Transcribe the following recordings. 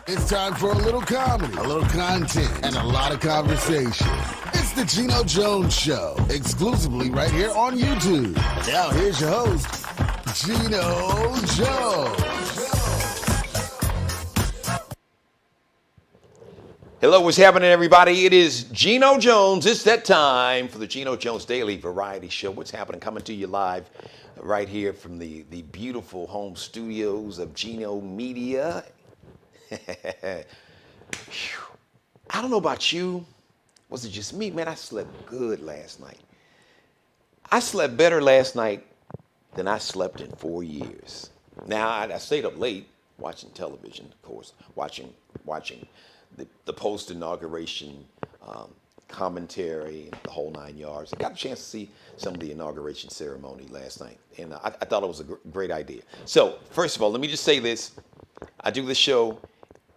It's time for a little comedy, a little content, and a lot of conversation. It's the Geno Jones Show, exclusively right here on YouTube. Now here's your host, Geno Jones. Hello, what's happening, everybody? It is Geno Jones. It's that time for the Geno Jones Daily Variety Show. What's happening? Coming to you live right here from the beautiful home studios of Geno Media. I don't know about you. Was it just me? Man, I slept good last night. I slept better last night than I slept in 4 years. Now, I stayed up late watching television, of course, watching the post-inauguration commentary and the whole 9 yards. I got a chance to see some of the inauguration ceremony last night, and I thought it was a great idea. So, first of all, let me just say this. I do this show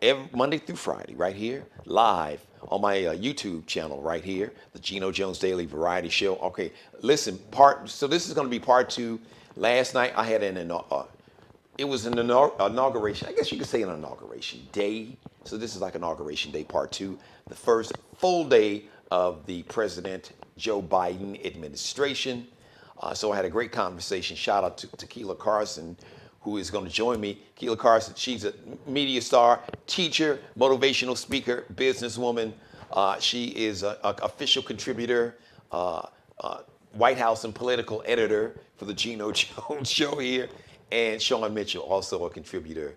every Monday through Friday right here, live on my YouTube channel right here, the Geno Jones Daily Variety Show. Okay, listen, so this is going to be part two. Last night I had it was an inauguration, I guess you could say an inauguration day. So this is like inauguration day part two, the first full day of the President Joe Biden administration. So I had a great conversation. Shout out to Keela Carson, who is going to join me. Keela Carson, she's a media star, teacher, motivational speaker, businesswoman. She is an official contributor, White House and political editor for the Geno Jones Show here. And Sean Mitchell, also a contributor,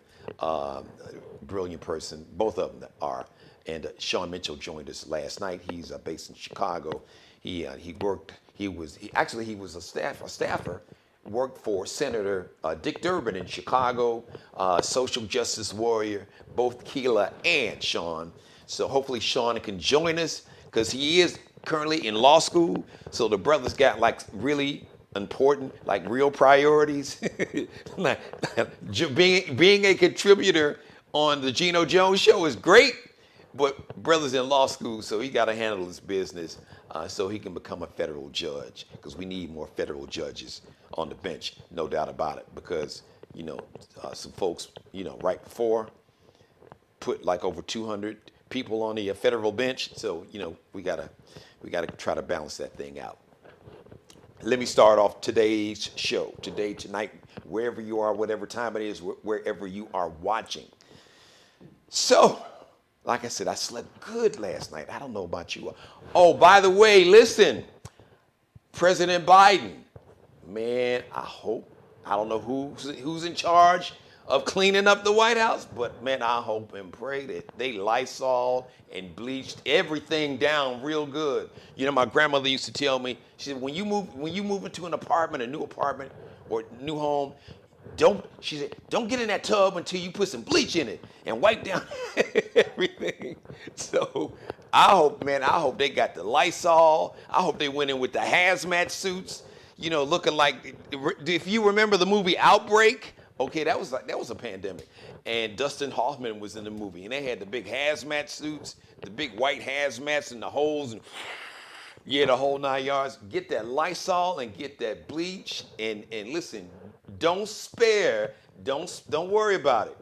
brilliant person. Both of them are. And Sean Mitchell joined us last night. He's based in Chicago. He was a staffer. Worked for Senator Dick Durbin in Chicago, social justice warrior, both Keela and Sean. So hopefully Sean can join us because he is currently in law school. So the brothers got like really important, like real priorities. being a contributor on the Geno Jones Show is great, but brother's in law school, so he got to handle his business so he can become a federal judge, because we need more federal judges on the bench, no doubt about it, because, some folks, right before put like over 200 people on the federal bench. So, we gotta try to balance that thing out. Let me start off today's show, tonight, wherever you are, whatever time it is, wherever you are watching. So, like I said, I slept good last night. I don't know about you. Oh, by the way, listen, President Biden, man, I don't know who's in charge of cleaning up the White House, but man, I hope and pray that they Lysol and bleached everything down real good. My grandmother used to tell me, she said, when you move into an apartment, a new apartment or new home, don't get in that tub until you put some bleach in it and wipe down everything. So I hope they got the Lysol. I hope they went in with the hazmat suits, looking like, if you remember the movie Outbreak, okay, that was a pandemic. And Dustin Hoffman was in the movie, and they had the big hazmat suits, the big white hazmats and the holes, and the whole 9 yards. Get that Lysol and get that bleach, and listen, don't spare, don't worry about it.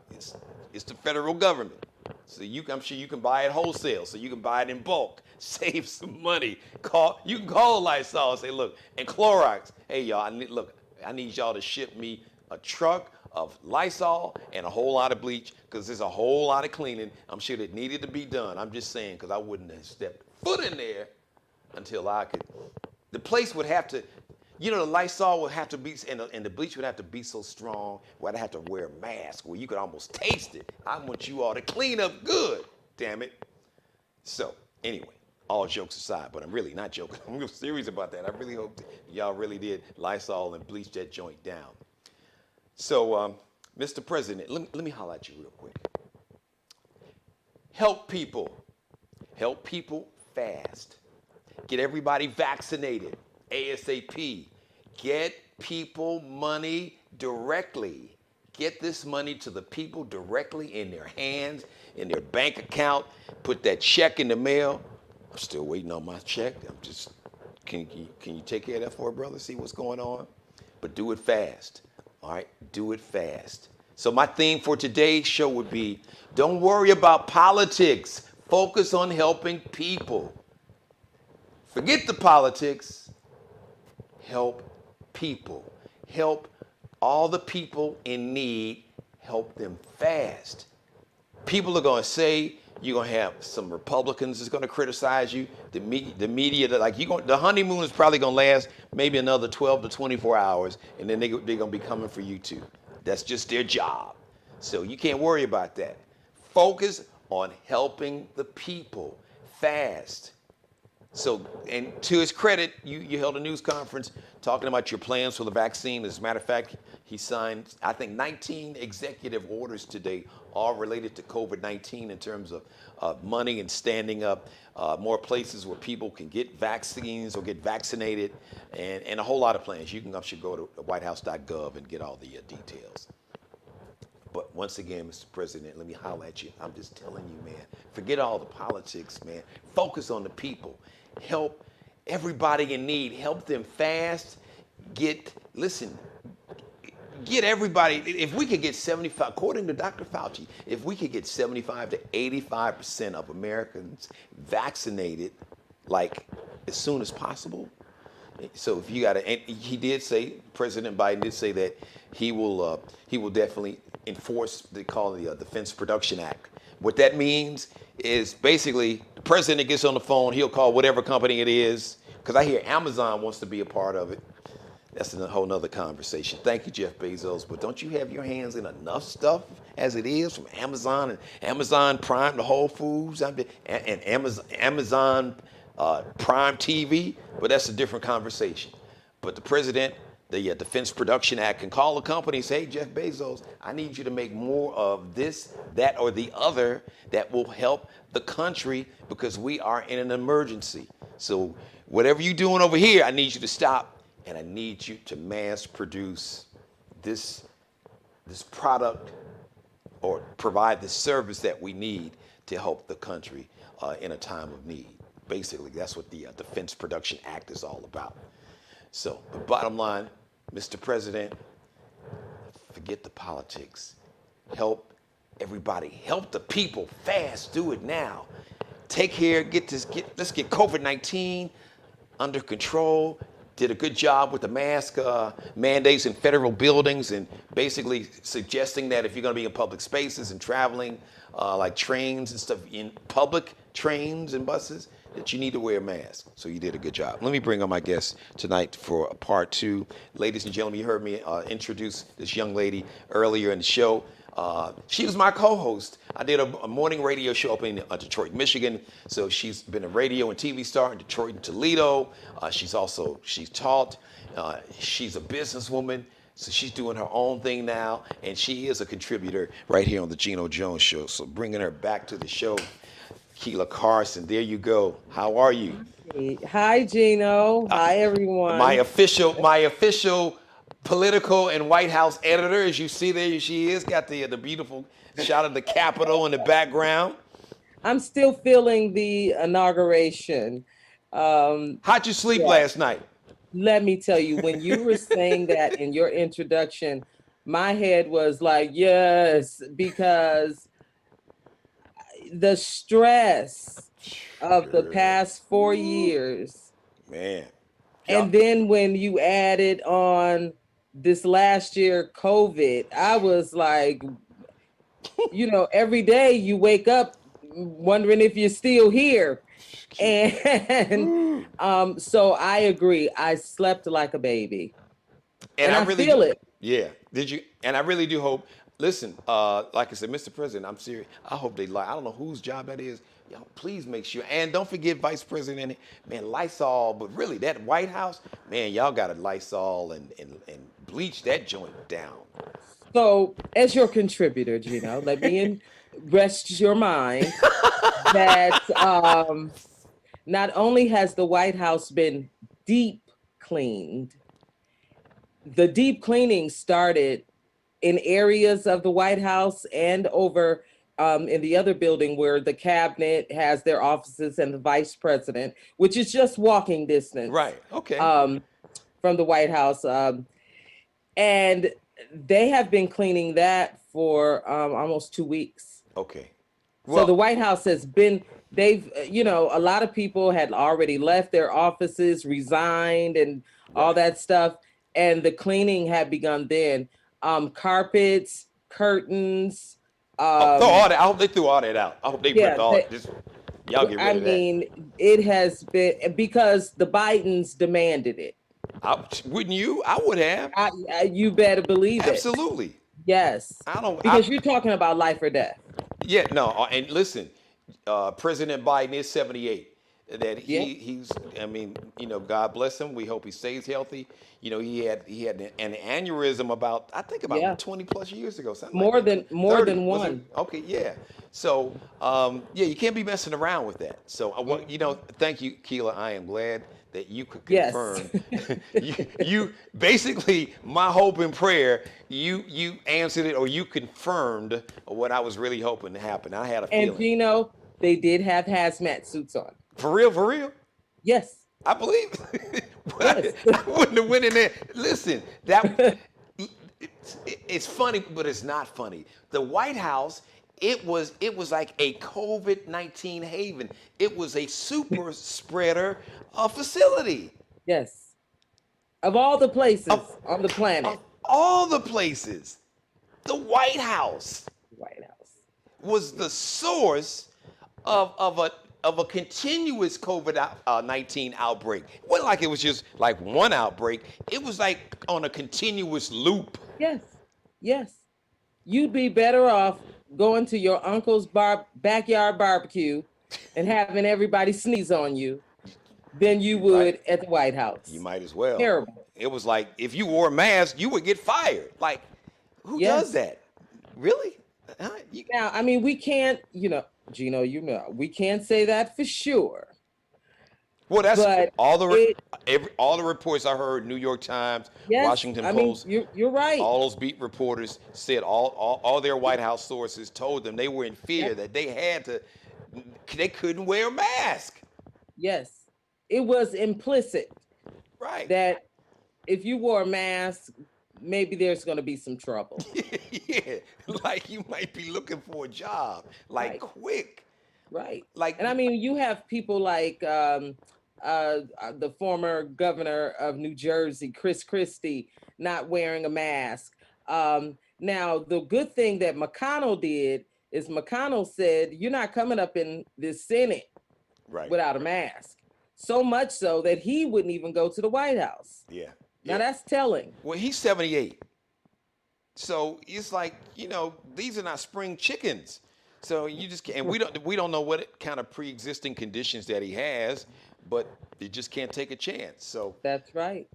It's the federal government. So I'm sure you can buy it wholesale, so you can buy it in bulk, save some money. You can call Lysol and say, look, and Clorox, hey y'all, I need y'all to ship me a truck of Lysol and a whole lot of bleach, because there's a whole lot of cleaning I'm sure that needed to be done. I'm just saying, because I wouldn't have stepped foot in there until I could. The place would have to, the Lysol would have to be, and the bleach would have to be so strong where I'd have to wear a mask where you could almost taste it. I want you all to clean up good, damn it. So, anyway, all jokes aside, but I'm really not joking. I'm serious about that. I really hope y'all really did Lysol and bleach that joint down. So, Mr. President, let me holler at you real quick. Help people fast. Get everybody vaccinated ASAP. Get people money directly. Get this money to the people directly in their hands, in their bank account. Put that check in the mail. I'm still waiting on my check. Can you take care of that for a brother? See what's going on? But do it fast. All right, do it fast. So my theme for today's show would be, don't worry about politics. Focus on helping people. Forget the politics. Help people. Help all the people in need. Help them fast. People are going to say, you're going to have some Republicans that's going to criticize you. The media, the honeymoon is probably going to last maybe another 12 to 24 hours, and then they're going to be coming for you too. That's just their job. So you can't worry about that. Focus on helping the people fast. So, and to his credit, you held a news conference talking about your plans for the vaccine. As a matter of fact, he signed, I think, 19 executive orders today, all related to COVID-19 in terms of money and standing up more places where people can get vaccines or get vaccinated, and a whole lot of plans. You can actually go to whitehouse.gov and get all the details. But once again, Mr. President, let me holler at you. I'm just telling you, man, forget all the politics, man. Focus on the people. Help everybody in need. Help them fast. Get everybody, if we could get 75, according to Dr. Fauci, if we could get 75 to 85% of Americans vaccinated, like as soon as possible. So if you got to, and he did say, President Biden did say that he will definitely enforce they call the Defense Production Act. What that means is basically the president gets on the phone, he'll call whatever company it is, because I hear Amazon wants to be a part of it. That's a whole nother conversation. Thank you, Jeff Bezos, but don't you have your hands in enough stuff as it is from Amazon and Amazon Prime to Whole Foods and Amazon Prime TV? But that's a different conversation. But the president, the Defense Production Act, can call a company and say, hey, Jeff Bezos, I need you to make more of this, that, or the other that will help the country because we are in an emergency. So whatever you're doing over here, I need you to stop, and I need you to mass produce this product or provide the service that we need to help the country in a time of need. Basically, that's what the Defense Production Act is all about. So the bottom line, Mr. President, forget the politics. Help everybody. Help the people fast. Do it now. Take care. Let's get COVID-19 under control. Did a good job with the mask mandates in federal buildings and basically suggesting that if you're going to be in public spaces and traveling, like trains and stuff, in public trains and buses, that you need to wear a mask. So you did a good job. Let me bring on my guest tonight for part two. Ladies and gentlemen, you heard me introduce this young lady earlier in the show. She was my co-host. I did a morning radio show up in Detroit, Michigan. So she's been a radio and TV star in Detroit and Toledo. She's taught. She's a businesswoman. So she's doing her own thing now. And she is a contributor right here on the Geno Jones Show. So bringing her back to the show, Keila Carson, there you go. How are you? Hi, Geno. Hi, everyone. My official political and White House editor, as you see there, she is got the beautiful shot of the Capitol in the background. I'm still feeling the inauguration. How'd you sleep last night? Let me tell you, when you were saying that in your introduction, my head was like, yes, because the stress of the past 4 years. Man. And then when you added on this last year, COVID, I was like, every day you wake up wondering if you're still here. And so I agree. I slept like a baby. And I really feel it. Yeah. Did you? And I really do hope. Listen, like I said, Mr. President, I'm serious. I hope they I don't know whose job that is. Y'all, please make sure. And don't forget Vice President, man, Lysol. But really, that White House, man, y'all got to Lysol and bleach that joint down. So, as your contributor, Geno, let me rest your mind that not only has the White House been deep cleaned, the deep cleaning started in areas of the White House and over in the other building where the cabinet has their offices and the vice president, which is just walking distance. Right. Okay. From the White House. And they have been cleaning that for almost 2 weeks. Okay. So the Well, White House has been, a lot of people had already left their offices, resigned, and all right. that stuff. And the cleaning had begun then. Carpets, curtains. Oh, throw all Um, that. I hope they threw all that out. I hope they ripped yeah, all this. Y'all get I rid of that. mean, it has been because the Bidens demanded it. Wouldn't you? I would have. You better believe it. Absolutely. Yes, I don't. because you're talking about life or death. Yeah, no, and listen, President Biden is 78. That Yeah, he's, I mean, God bless him. We hope he stays healthy. He had an aneurysm yeah, about 20 plus years ago, something like more that. than more 30 than was it? one. Okay, yeah. So yeah, you can't be messing around with that. So thank you, Keela. I am glad that you could Yes. confirm. you basically my hope and prayer. You answered it, or you confirmed what I was really hoping to happen. I had a And feeling. Gino, they did have hazmat suits on. For real, for real. Yes, I believe. yes. I wouldn't have went in there. Listen, it's funny, but it's not funny. The White House, it was like a COVID-19 haven. It was a super spreader facility. Yes. Of all the places Of, on the of planet, all the places, the White House White House. was the source of a continuous COVID-19 outbreak. It wasn't like it was just like one outbreak. It was like on a continuous loop. Yes. Yes. You'd be better off going to your uncle's backyard barbecue and having everybody sneeze on you than you You right. would at the White You House. might as well. Terrible. It was like if you wore a mask, you would get fired. Like, who does Yes. that? Really? Huh? Now, I mean, we can't, Gino, we can't say that for sure. Well, that's But all the it, all the reports I heard. New York Times, yes, Washington I mean, Post. you're right. All those beat reporters said all their White House sources told them they were in fear Yep. that they couldn't wear a mask. Yes. It was implicit Right. that if you wore a mask, maybe there's going to be some trouble. Yeah. Like you might be looking for a job. Like Right. quick. Right. Like And I mean, you have people like the former governor of New Jersey, Chris Christie, not wearing a mask. Now, the good thing that McConnell did is McConnell said, you're not coming up in this Senate right. without a mask. So much so that he wouldn't even go to the White House. Yeah. Now, Yeah. that's telling. Well, he's 78. So it's like, these are not spring chickens. So you just can't, and we don't know what kind of pre-existing conditions that he has, but you just can't take a chance. So That's right.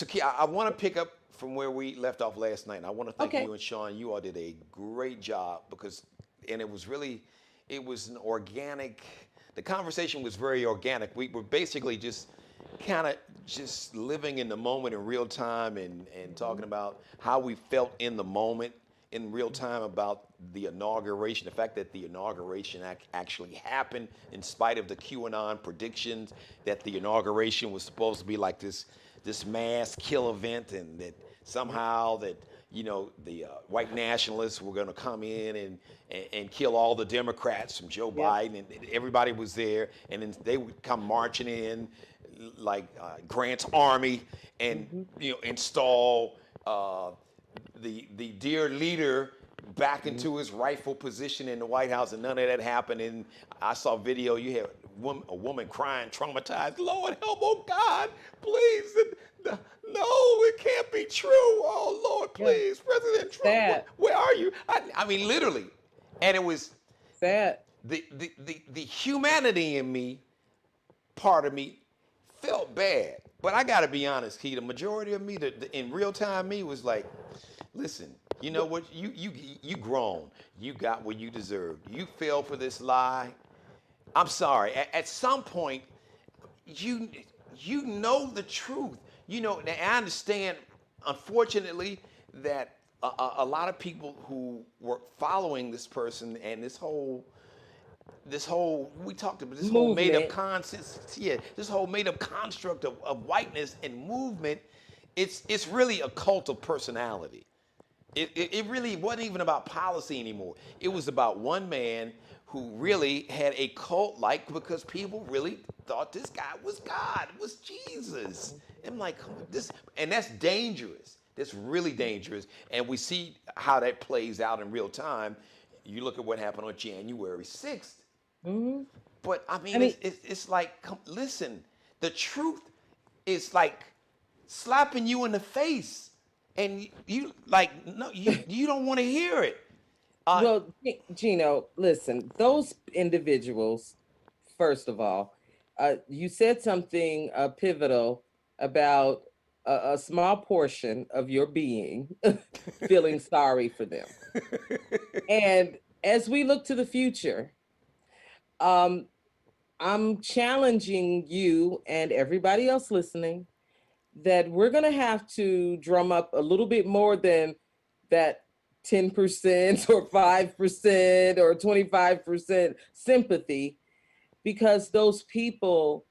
Key, I want to pick up from where we left off last night. And I want to thank Okay. you and Sean. You all did a great job and it was an organic. The conversation was very organic. We were basically just kind of just living in the moment in real time and talking about how we felt in the moment in real time about the inauguration, the fact that the inauguration actually happened in spite of the QAnon predictions that the inauguration was supposed to be like this mass kill event, and that somehow that the white nationalists were going to come in and kill all the Democrats from Joe Biden, and everybody was there, and then they would come marching in like Grant's army and install the dear leader back into his rightful position in the White House, and none of that happened. And I saw video. You had a woman crying, traumatized. Lord help! Oh God, please! No, it can't be true. Oh Lord, please, President Trump, where are you? I mean, literally, and it was sad. The humanity in me, part of me, felt bad. But I got to be honest, Key. The majority of me, in real time, me was like, listen. You know what? You grown. You got what you deserved. You fell for this lie. I'm sorry. At some point, you know the truth. Now I understand, unfortunately, that a lot of people who were following this person and this whole we talked about this whole made up concept, this whole made up construct of whiteness and movement. It's really a cult of personality. It really wasn't even about policy anymore. It was about one man who really had a cult like because people really thought this guy was God, was Jesus. I'm like, come on, this, and that's dangerous. That's really dangerous. And we see how that plays out in real time. You look at what happened on January 6th. Hmm. But I I mean, mean, it's like, listen, the truth is like slapping you in the face, and you like no, you don't want to hear it. Uh, well, Gino, listen, those individuals, first of all, you said something pivotal about a small portion of your being feeling sorry for them. And as we look to the future, um, I'm challenging you and everybody else listening that we're going to have to drum up a little bit more than that 10% or 5% or 25% sympathy, because those people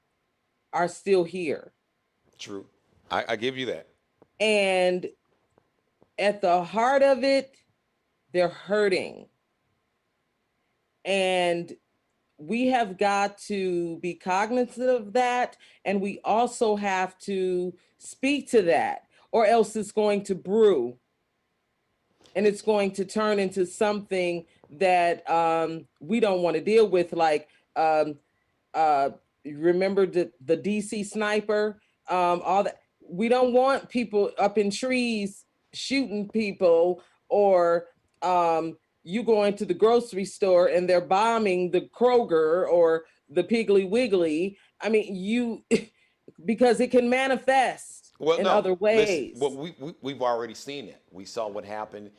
are still here. True, I give you that. And at the heart of it, they're hurting. And we have got to be cognizant of that. And we also have to speak to that, or else it's going to brew and it's going to turn into something that we don't want to deal with. Like, uh, remember the DC sniper, all that. We don't want people up in trees shooting people, or you going to the grocery store and they're bombing the Kroger or the Piggly Wiggly. I mean, you because it can manifest Well, in no, other listen. Well, ways. we've already seen it. We saw what happened,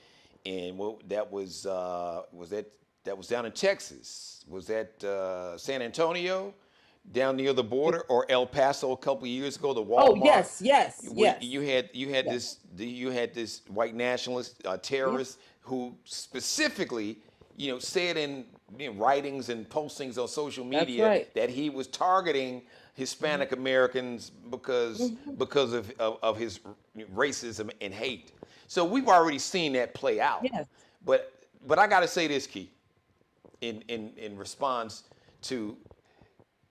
and that was that was down in Texas. Was that San Antonio, down near the border, or El Paso a couple of years ago? The Oh, Walmart. yes, yes, yes, You had yes. this white nationalist Mhm. terrorist who specifically, said in, writings and postings on social That's media right. that he was targeting Mhm. Hispanic Americans because Mhm. of his racism and hate. So we've already seen that play out. Yes. But I got to say this, Key, in response to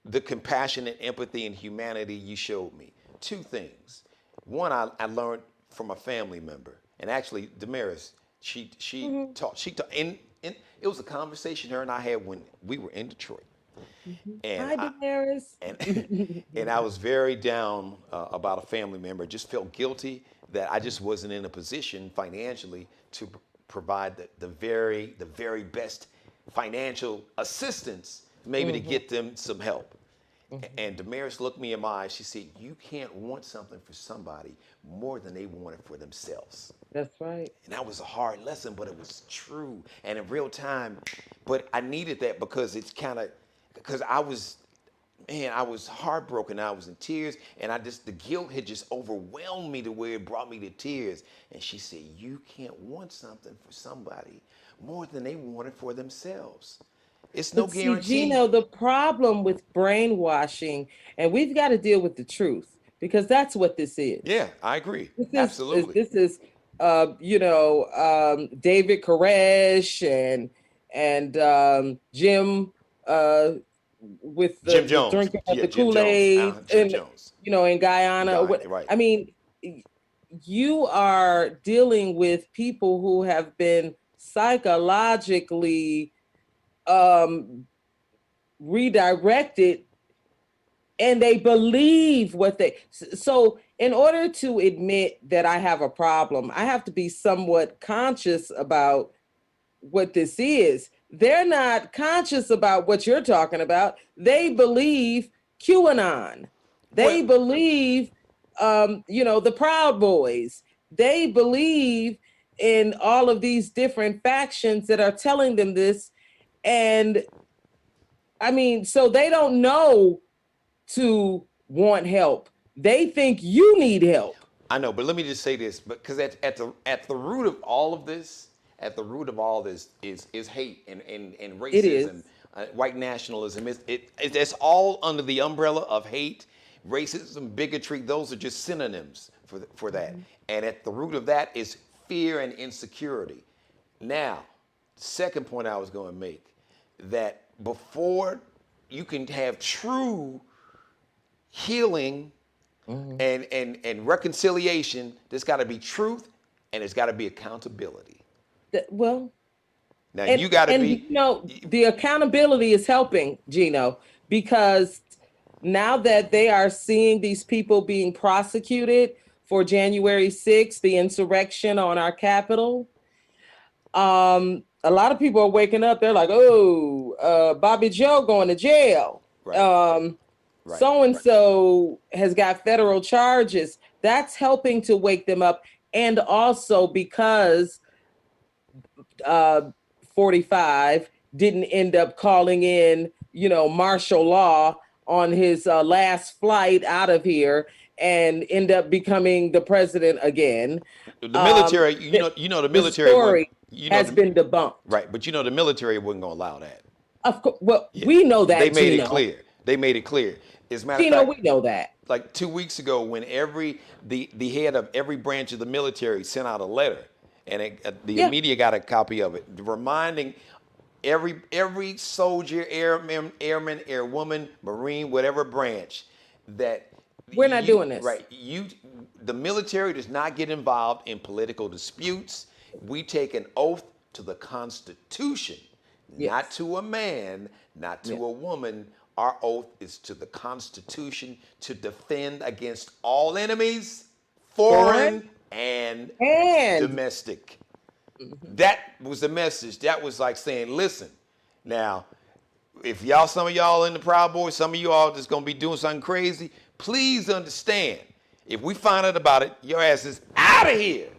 the compassion and empathy and humanity you showed me. Two things. One, I learned from a family member, and actually, Damaris, Mhm. she taught, and it was a conversation her and I had when we were in Detroit, Mhm. and Hi, I Daenerys. and and I was very down about a family member. Just felt guilty that I just wasn't in a position financially to provide the very best financial assistance, maybe to Mhm. get them some help. Mhm. And Damaris looked me in my eyes. She said, "You can't want something for somebody more than they want it for themselves." That's right. And that was a hard lesson, but it was true and in real time. But I needed that because it's kind of, because I was heartbroken. I was in tears, and the guilt had just overwhelmed me to where it brought me to tears. And she said, "You can't want something for somebody more than they want it for themselves. It's no But see, guarantee." Gino, the problem with brainwashing, and we've got to deal with the truth because that's what this is. Yeah, I agree. This Absolutely. this is David Koresh and Jim uh with Jim the Jones. drinking of Yeah, the Jim Jones. Kool-Aid Jim and Jones. in Guyana. What Right. I mean, you are dealing with people who have been psychologically um redirected, and they believe what they so in order to admit that I have a problem, I have to be somewhat conscious about what this is. They're not conscious about what you're talking about. They believe QAnon. Well, They believe the Proud Boys. They believe in all of these different factions that are telling them this. And I mean, so they don't know to want help. They think you need help. I know, but let me just say this, because at the root of all of this, at the root of all this is hate and It racism, is. white nationalism. It's all under the umbrella of hate, racism, bigotry. Those are just synonyms for that. Mhm. And at the root of that is fear and insecurity. Now, second point I was going to make, that before you can have true healing and reconciliation, there's got to be truth and there's got to be accountability. Well, Now and you got to be. the accountability is helping, Geno, because now that they are seeing these people being prosecuted for January 6th, the insurrection on our Capitol, a lot of people are waking up. They're like, oh, Bobby Joe going to jail. Right. Right. So-and-so has got federal charges. That's helping to wake them up. And also because 45 didn't end up calling in, martial law on his last flight out of here and end up becoming the president again. The military, the military story has been debunked. Right, but the military wasn't going to allow that. Of course, well, we know that. They made Geno. it clear. They made it clear. As a matter Geno, of fact, we know that. Like 2 weeks ago, when the head of every branch of the military sent out a letter, and the media got a copy of it, reminding every soldier, airman, airwoman, Marine, whatever branch, that we're not doing this. Right. The military does not get involved in political disputes. We take an oath to the Constitution, not to a man, not to a woman. Our oath is to the Constitution to defend against all enemies, foreign and domestic. That was the message. That was like saying, listen, now, if some of y'all in the Proud Boys, some of you all just gonna be doing something crazy, please understand, if we find out about it, your ass is out of here.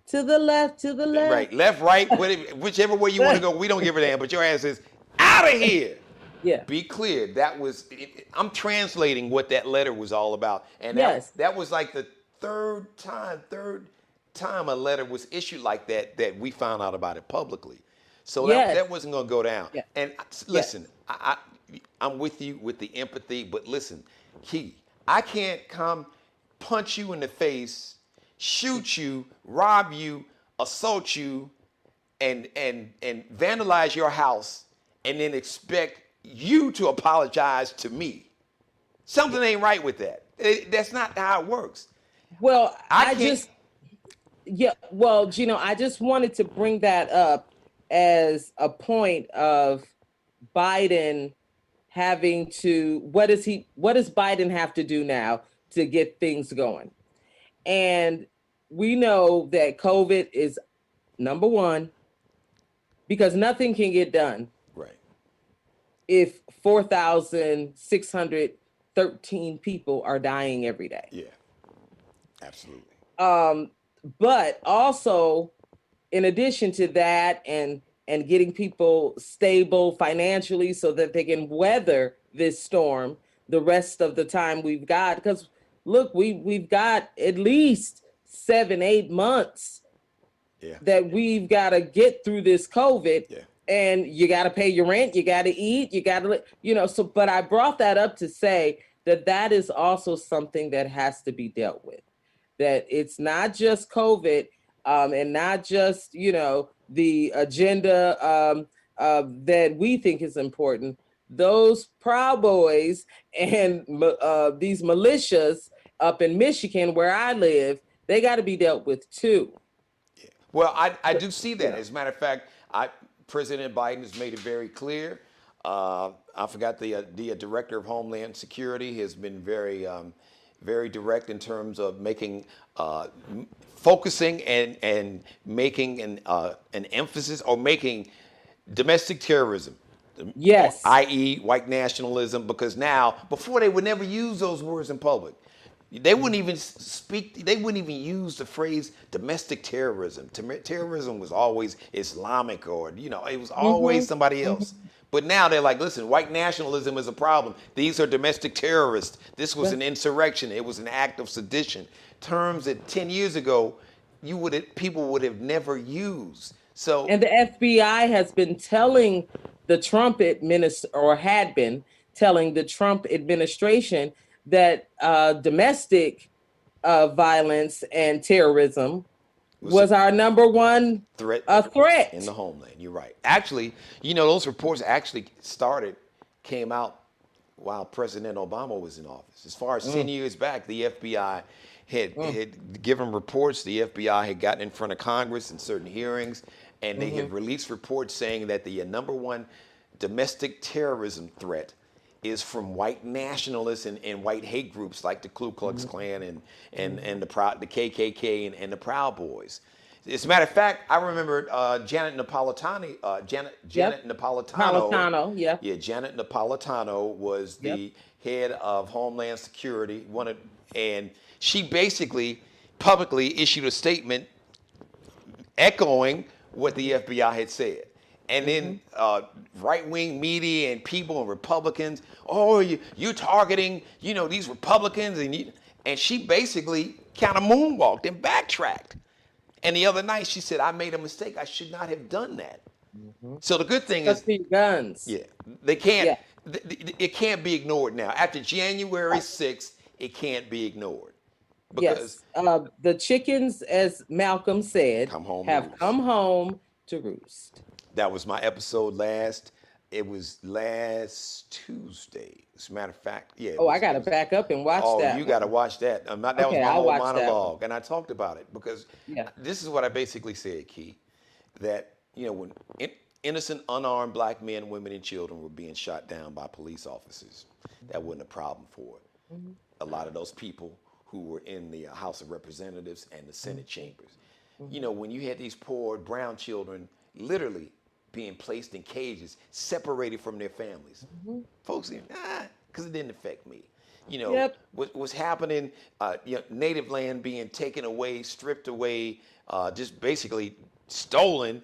To the left. Right, left, right, whichever way you want to go, we don't give a damn, but your ass is out of here. Yeah. Be clear. I'm translating what that letter was all about. And that was like the third time a letter was issued like that we found out about it publicly. So that wasn't going to go down. Yeah. And listen, I'm with you with the empathy, but listen, Key, I can't come punch you in the face, shoot you, rob you, assault you, and vandalize your house, and then expect you to apologize to me. Something ain't right with that. That's not how it works. Well, Geno, I just wanted to bring that up as a point of Biden having to, what does Biden have to do now to get things going? And we know that COVID is number one, because nothing can get done. Right. If 4,613 people are dying every day. Yeah, absolutely. But also, in addition to that, and getting people stable financially so that they can weather this storm the rest of the time we've got, because look, we've got at least 7-8 months that we've got to get through this COVID. Yeah. And you got to pay your rent, you got to eat, you got to, so, but I brought that up to say that is also something that has to be dealt with, that it's not just COVID and not just, the agenda that we think is important. Those Proud Boys and these militias up in Michigan, where I live, they got to be dealt with too. Yeah. Well, I do see that. As a matter of fact, President Biden has made it very clear. I forgot the Director of Homeland Security has been very direct in terms of making, focusing and making an emphasis, or making domestic terrorism. Yes. I.e. white nationalism, because now, before they would never use those words in public. They wouldn't even use the phrase domestic terrorism. Terrorism was always Islamic, or, it was always somebody else. But now they're like, listen, white nationalism is a problem. These are domestic terrorists. This was an insurrection. It was an act of sedition. Terms that 10 years ago, people would have never used. So, and the FBI has been telling the Trump had been telling the Trump administration that domestic violence and terrorism was our number one threat a in threat. the homeland. You're right. Actually, those reports actually came out while President Obama was in office. As far as 10 years back, the FBI had given reports. The FBI had gotten in front of Congress in certain hearings, and they had released reports saying that the number one domestic terrorism threat is from white nationalists and white hate groups like the Ku Klux Klan and the KKK and the Proud Boys. As a matter of fact, I remember Janet Napolitano. Janet Napolitano. Napolitano, yeah. Yeah, Janet Napolitano was the head of Homeland Security. And she basically publicly issued a statement echoing what the FBI had said. And then right-wing media and people and Republicans, you're targeting, these Republicans, and she basically kind of moonwalked and backtracked. And the other night she said, I made a mistake. I should not have done that. So the good thing is, guns. yeah, they can't. It can't be ignored now. After January 6th, it can't be ignored. Because the chickens, as Malcolm said, have come home to roost. That was my episode it was last Tuesday. As a matter of fact, yeah. I got to back up and watch that. Oh, you got to watch that. That was my whole monologue. And I talked about it because this is what I basically said, Key, that, when innocent, unarmed black men, women, and children were being shot down by police officers, that wasn't a problem for it. A lot of those people who were in the House of Representatives and the Senate chambers. When you had these poor brown children literally being placed in cages, separated from their families. Folks, because it didn't affect me. What's happening, native land being taken away, stripped away, just basically stolen,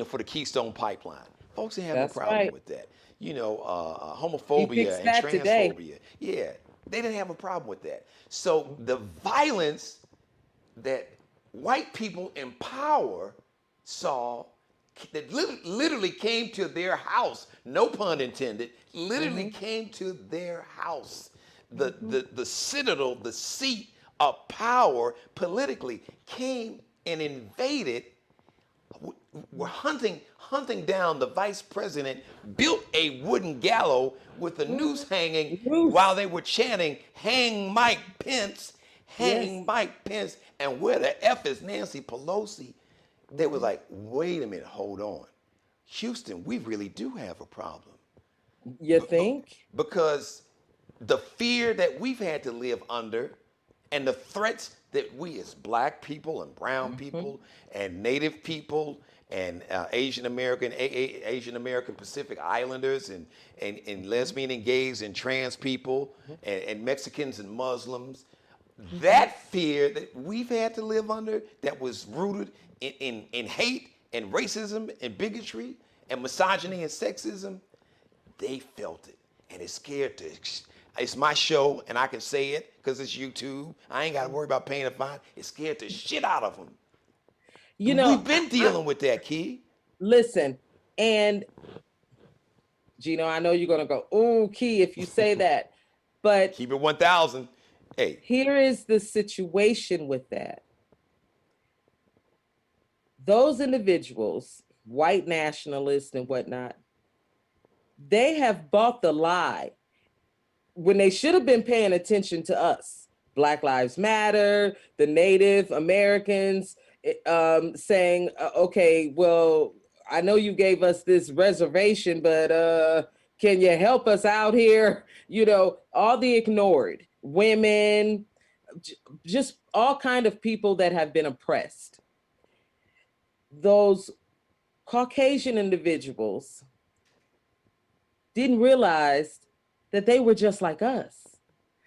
for the Keystone Pipeline. Folks didn't have no problem with that. Homophobia and transphobia. Yeah, they didn't have a problem with that. So the violence that white people in power saw, that literally came to their house, no pun intended, literally came to their house. The citadel, the seat of power politically came and invaded, were hunting down the vice president, built a wooden gallows with a noose hanging while they were chanting, hang Mike Pence, hang Mike Pence, and where the F is Nancy Pelosi? They were like, wait a minute, hold on. Houston, we really do have a problem. You think? Because the fear that we've had to live under and the threats that we as black people and brown people and native people and Asian American Pacific Islanders and lesbian and gays and trans people and Mexicans and Muslims, that fear that we've had to live under that was rooted in hate and racism and bigotry and misogyny and sexism, they felt it. And it's scared to, it's my show and I can say it because it's YouTube. I ain't got to worry about paying a fine. It scared the shit out of them. We've been dealing with that, Key. Listen, and Geno, I know you're going to go, ooh, Key, if you say that, but keep it 1,000. Hey. Here is the situation with that. Those individuals, white nationalists and whatnot, they have bought the lie when they should have been paying attention to us. Black Lives Matter, the Native Americans, saying, okay, well, I know you gave us this reservation, but can you help us out here? All the ignored women, just all kind of people that have been oppressed. Those Caucasian individuals didn't realize that they were just like us.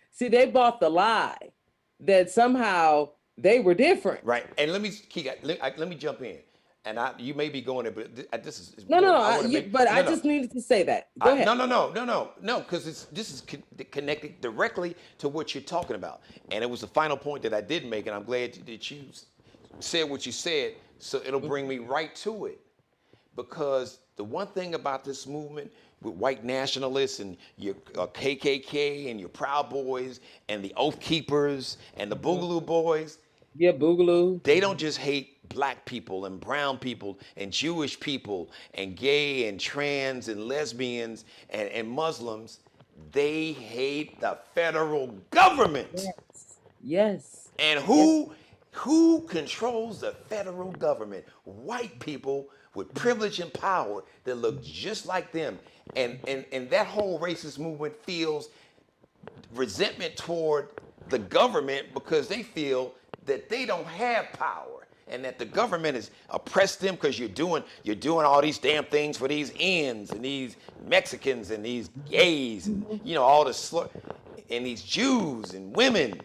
See, they bought the lie that somehow they were different. Right. And let me jump in. And you may be going there, but this is I just needed to say that. Go ahead. No, because this is connected directly to what you're talking about. And it was the final point that I did make, and I'm glad that you said what you said, so it'll bring me right to it. Because the one thing about this movement with white nationalists and your KKK and your Proud Boys and the Oath Keepers and the Boogaloo Boys, Boogaloo. they don't just hate black people and brown people and Jewish people and gay and trans and lesbians and Muslims, they hate the federal government. Yes. Yes. And Yes. who controls the federal government? White people with privilege and power that look just like them. And that whole racist movement feels resentment toward the government because they feel that they don't have power and that the government has oppressed them because you're doing all these damn things for these ends and these Mexicans and these gays and all this and these Jews and women.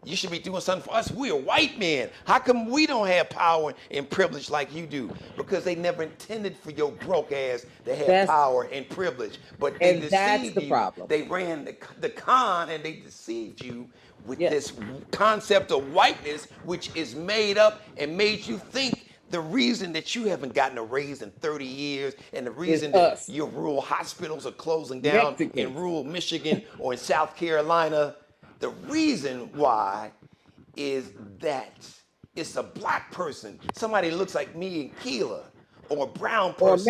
You should be doing something for us. We are white men. How come we don't have power and privilege like you do? Because they never intended for your broke ass to have power and privilege. But they deceived that's the you. problem. They ran the con and they deceived you with this concept of whiteness, which is made up and made you think the reason that you haven't gotten a raise in 30 years and the reason that your rural hospitals are closing down in rural Michigan or in South Carolina, the reason why is that it's a black person, somebody that looks like me and Keela, or a brown person,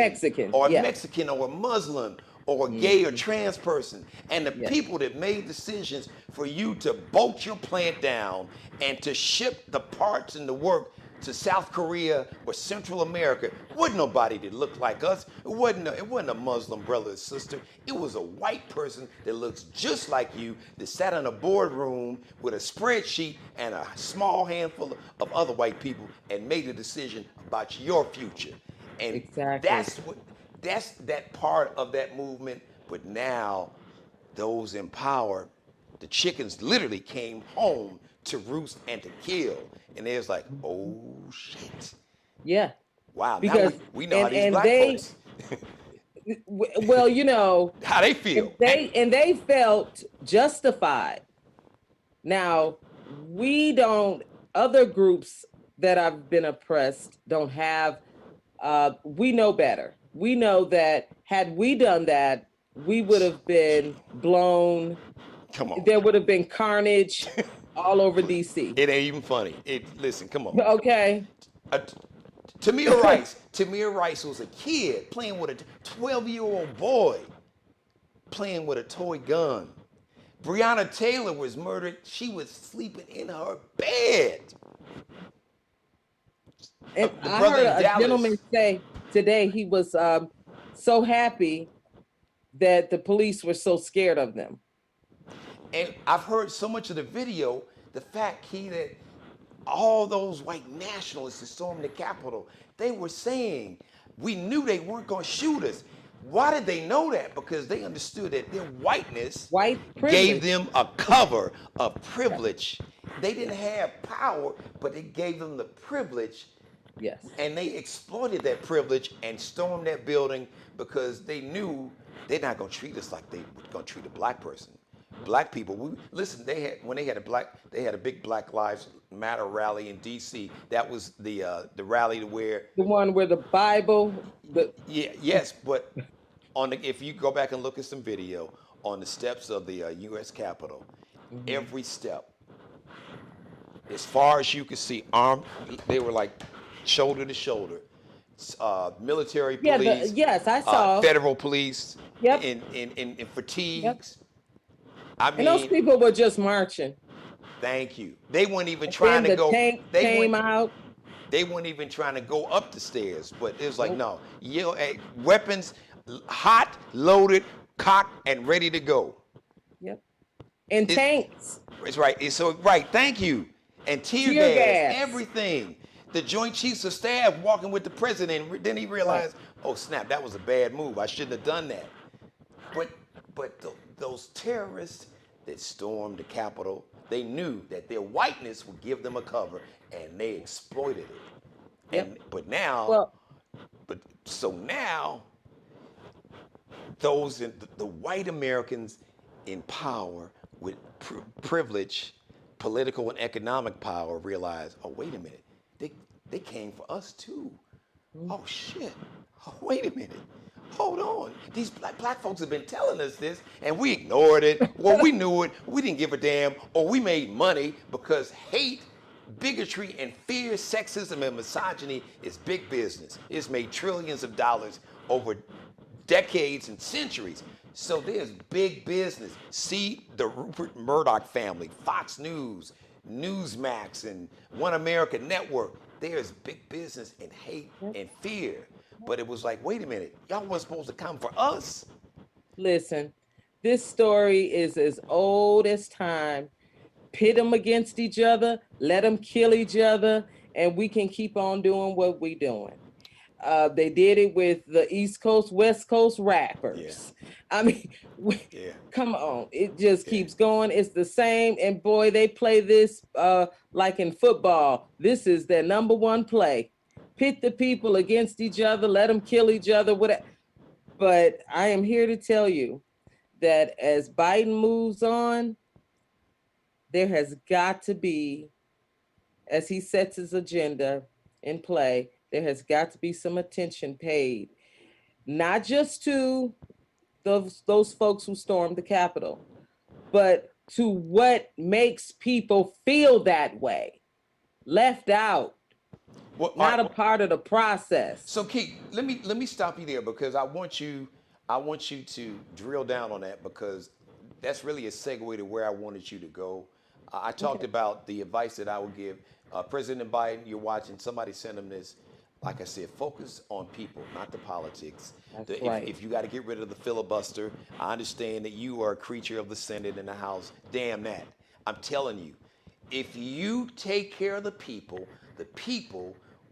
or Mexican, or a Muslim, or a gay or trans person, and the people that made decisions for you to bolt your plant down and to ship the parts and the work to South Korea or Central America, wasn't nobody that looked like us. It wasn't a Muslim brother or sister. It was a white person that looks just like you that sat in a boardroom with a spreadsheet and a small handful of other white people and made a decision about your future. And that's that part of that movement. But now those in power, the chickens literally came home to roost and to kill. And they was like, oh shit. Yeah. Wow. Because now we know how these black folks. Well, how they feel. They felt justified. Now, other groups that have been oppressed don't have, we know better. We know that had we done that, we would have been blown. Come on. There would have been carnage all over DC. It ain't even funny. Listen, come on. Okay. Tamir Rice was a kid playing with a 12-year-old boy, playing with a toy gun. Breonna Taylor was murdered. She was sleeping in her bed. And I heard a gentleman say today he was so happy that the police were so scared of them. And I've heard so much of the video, the fact that all those white nationalists that stormed the Capitol, they were saying, we knew they weren't going to shoot us. Why did they know that? Because they understood that their whiteness gave them a cover of privilege. They didn't have power, but it gave them the privilege. Yes. And they exploited that privilege and stormed that building because they knew they're not going to treat us like they were going to treat a black person. Black people, they had a big Black Lives Matter rally in D.C. That was the rally to where the one where the Bible. Yes, but if you go back and look at some video on the steps of the U.S. Capitol, every step, as far as you could see, armed, they were like shoulder to shoulder. Military police. I saw federal police. Yep. In fatigues. Yep. I mean, and those people were just marching. Thank you. They weren't even trying to go. Tank came out. They weren't even trying to go up the stairs, but it was like, no, weapons, hot, loaded, cocked, and ready to go. Yep. And tanks. It's right. Thank you. And tear gas, everything. The Joint Chiefs of Staff walking with the president. Then he realized, oh snap, that was a bad move. I shouldn't have done that. But those terrorists that stormed the Capitol, they knew that their whiteness would give them a cover, and they exploited it. Yep. But now, those the white Americans in power with privilege, political and economic power realize, oh wait a minute, they came for us too. Oh shit. Oh, wait a minute. Hold on. These black folks have been telling us this, and we ignored it. Well, we knew it. We didn't give a damn, or we made money because hate Bigotry and fear, sexism, and misogyny is big business. It's made trillions of dollars over decades and centuries. So there's big business. See the Rupert Murdoch family, Fox News, Newsmax, and One America Network. There's big business in hate and fear. But it was like, wait a minute, y'all weren't supposed to come for us. Listen, this story is as old as time. Pit them against each other, let them kill each other, and we can keep on doing what we doing. They did it with the East Coast, West Coast rappers. I mean, come on, it just keeps going. It's the same, and boy, they play this like in football. This is their number one play. Pit the people against each other, let them kill each other. Whatever. But I am here to tell you that as Biden moves on, there has got to be, as he sets his agenda in play, there has got to be some attention paid, not just to those folks who stormed the Capitol, but to what makes people feel that way, left out, not a part of the process. So Keith, let me stop you there because I want you to drill down on that because that's really a segue to where I wanted you to go. I talked about the advice that I would give President Biden. You're watching. Somebody sent him this. Like I said, focus on people, not the politics. That's right. If you got to get rid of the filibuster, I understand that you are a creature of the Senate and the House. Damn that. I'm telling you, if you take care of the people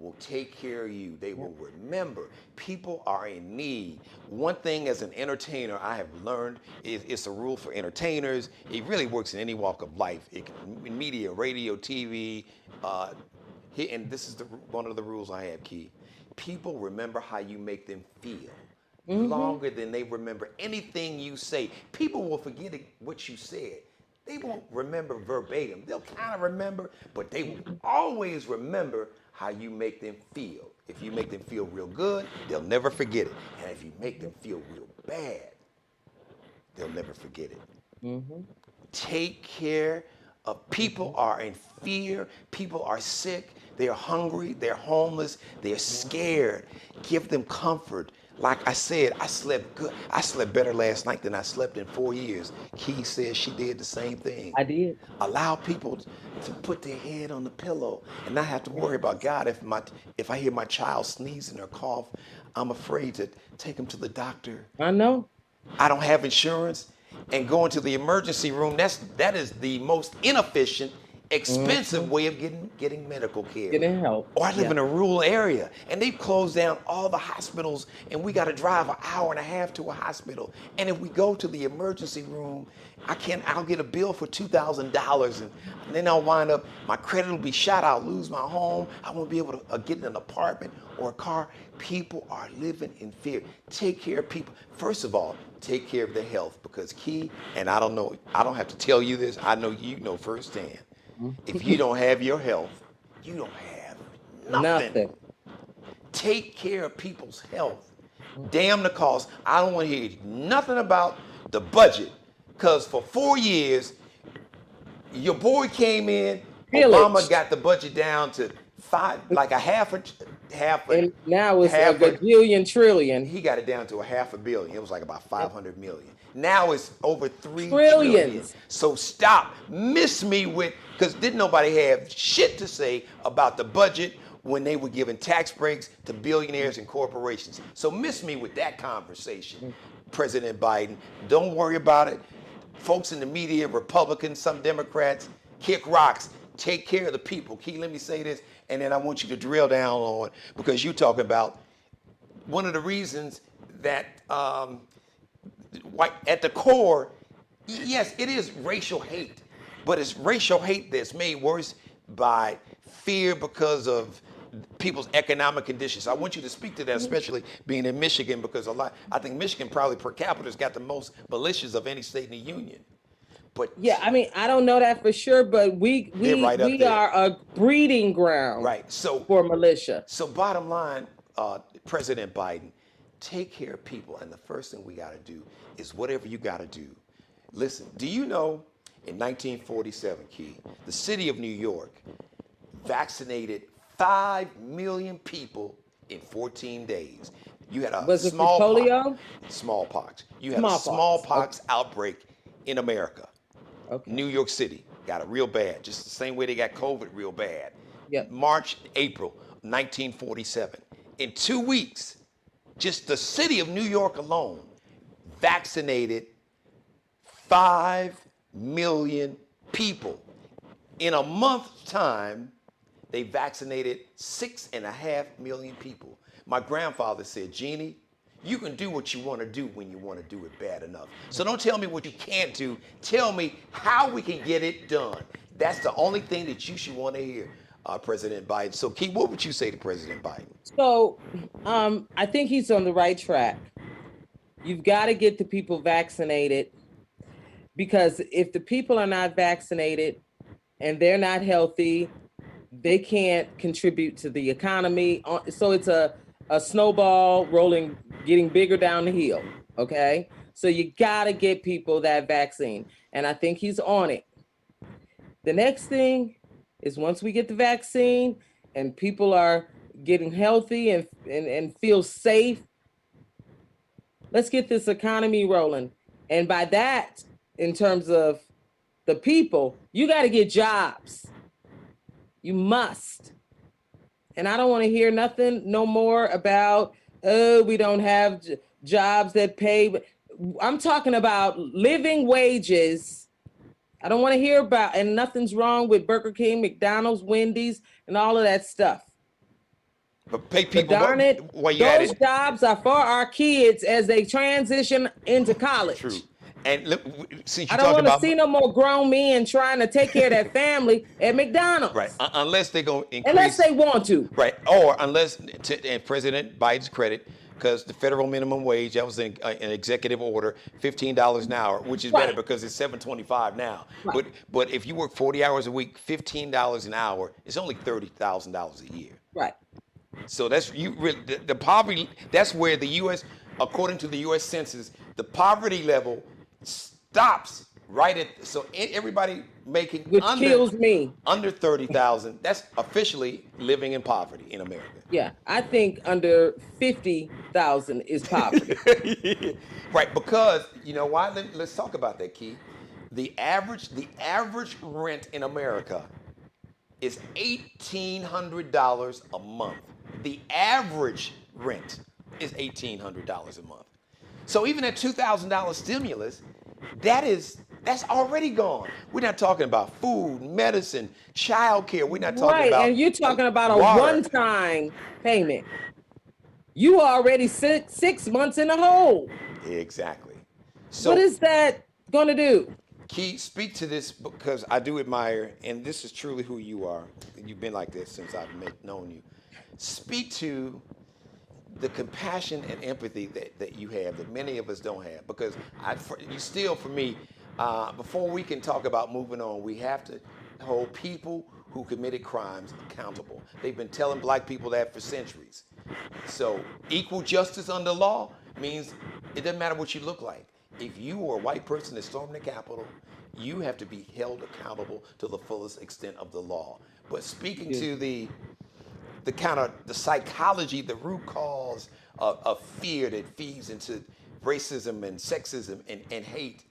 will take care of you. They will remember. People are in need. One thing as an entertainer I have learned is it's a rule for entertainers. It really works in any walk of life. In media, radio, TV, and this is one of the rules I have, Key. People remember how you make them feel longer than they remember anything you say. People will forget what you said. They won't remember verbatim. They'll kind of remember, but they will always remember how you make them feel. If you make them feel real good, they'll never forget it. And if you make them feel real bad, they'll never forget it. Take care of people are in fear. People are sick. They're hungry. They're homeless. They're scared. Give them comfort. Like I said, I slept good. I slept better last night than I slept in 4 years. Key says she did the same thing. I did. Allow people to put their head on the pillow and not have to worry about God. If I hear my child sneezing or cough, I'm afraid to take them to the doctor. I know. I don't have insurance. And going to the emergency room, that is the most inefficient, expensive way of getting medical care. Getting help. Or I live in a rural area, and they've closed down all the hospitals, and we got to drive an hour and a half to a hospital. And if we go to the emergency room, I'll get a bill for $2,000, and then I'll wind up, my credit will be shot, I'll lose my home, I won't be able to get an apartment or a car. People are living in fear. Take care of people. First of all, take care of their health, because Key, and I don't have to tell you this, I know you know firsthand. If you don't have your health, you don't have nothing. Take care of people's health. Damn the cost. I don't want to hear nothing about the budget, because for 4 years, your boy came in, Obama got the budget down to half and now it's a gajillion trillion. He got it down to $500 million. It was like about 500 million. Now it's over 3 Trillions. trillion. So stop. Miss me with, because didn't nobody have shit to say about the budget when they were giving tax breaks to billionaires and corporations. So miss me with that conversation, President Biden. Don't worry about it. Folks in the media, Republicans, some Democrats, kick rocks. Take care of the people. Key, let me say this, and then I want you to drill down on, because you talk about one of the reasons that at the core, yes, it is racial hate, but it's racial hate that's made worse by fear because of people's economic conditions. I want you to speak to that, especially being in Michigan, because I think Michigan probably per capita has got the most militias of any state in the union. But yeah, I mean, I don't know that for sure, but we are a breeding ground, right? So for militia. So bottom line, President Biden, take care of people, and the first thing we got to do is whatever you got to do. Listen, do you know in 1947, Key, the city of New York vaccinated 5 million people in 14 days. You had a Was it for polio? smallpox. You had a Smallpox. smallpox outbreak in America. Okay. New York City got it real bad, just the same way they got COVID real bad. Yep. March, April 1947. In 2 weeks, just the city of New York alone vaccinated 5 million people. In a month's time, they vaccinated 6.5 million people. My grandfather said, Jeannie, you can do what you want to do when you want to do it bad enough. So don't tell me what you can't do. Tell me how we can get it done. That's the only thing that you should want to hear, President Biden. So, Key, what would you say to President Biden? So I think he's on the right track. You've got to get the people vaccinated, because if the people are not vaccinated and they're not healthy, they can't contribute to the economy. So it's a snowball rolling, getting bigger down the hill. Okay. So you got to get people that vaccine. And I think he's on it. The next thing is, once we get the vaccine and people are getting healthy and feel safe, let's get this economy rolling. And by that, in terms of the people, you got to get jobs. You must. And I don't want to hear nothing no more about, oh, we don't have jobs that pay. I'm talking about living wages. I don't want to hear about, and nothing's wrong with Burger King, McDonald's, Wendy's, and all of that stuff. But pay people. But darn it, those jobs are for our kids as they transition into college. True. And look, since you I don't want to see no more grown men trying to take care of their family at McDonald's. Right. Unless they're going to increase. Unless they want to. Right. Or unless, and President Biden's credit, because the federal minimum wage, that was an executive order, $15 an hour, which is better because it's $7.25 now. Right. But if you work 40 hours a week, $15 an hour, it's only $30,000 a year. Right. So that's the poverty. That's where the U.S., according to the U.S. Census, the poverty level stops right at. So everybody making under 30,000. That's officially living in poverty in America. Yeah, I think under 50,000 is poverty. Right, because you know why? Let's talk about that, Key. The average rent in America is $1,800 a month. The average rent is $1,800 a month. So even that $2,000 stimulus, that's already gone. We're not talking about food, medicine, childcare. We're not talking about. Right, and you're talking about a one-time payment. You are already 6 months in the hole. Exactly. So what is that going to do? Key, speak to this, because I do admire, and this is truly who you are. You've been like this since I've known you. Speak to the compassion and empathy that you have that many of us don't have, because you still, for me, before we can talk about moving on, we have to hold people who committed crimes accountable. They've been telling black people that for centuries. So equal justice under law means it doesn't matter what you look like. If you are a white person that stormed the Capitol, you have to be held accountable to the fullest extent of the law. But speaking to the kind of the psychology, the root cause of fear that feeds into racism and sexism and hate,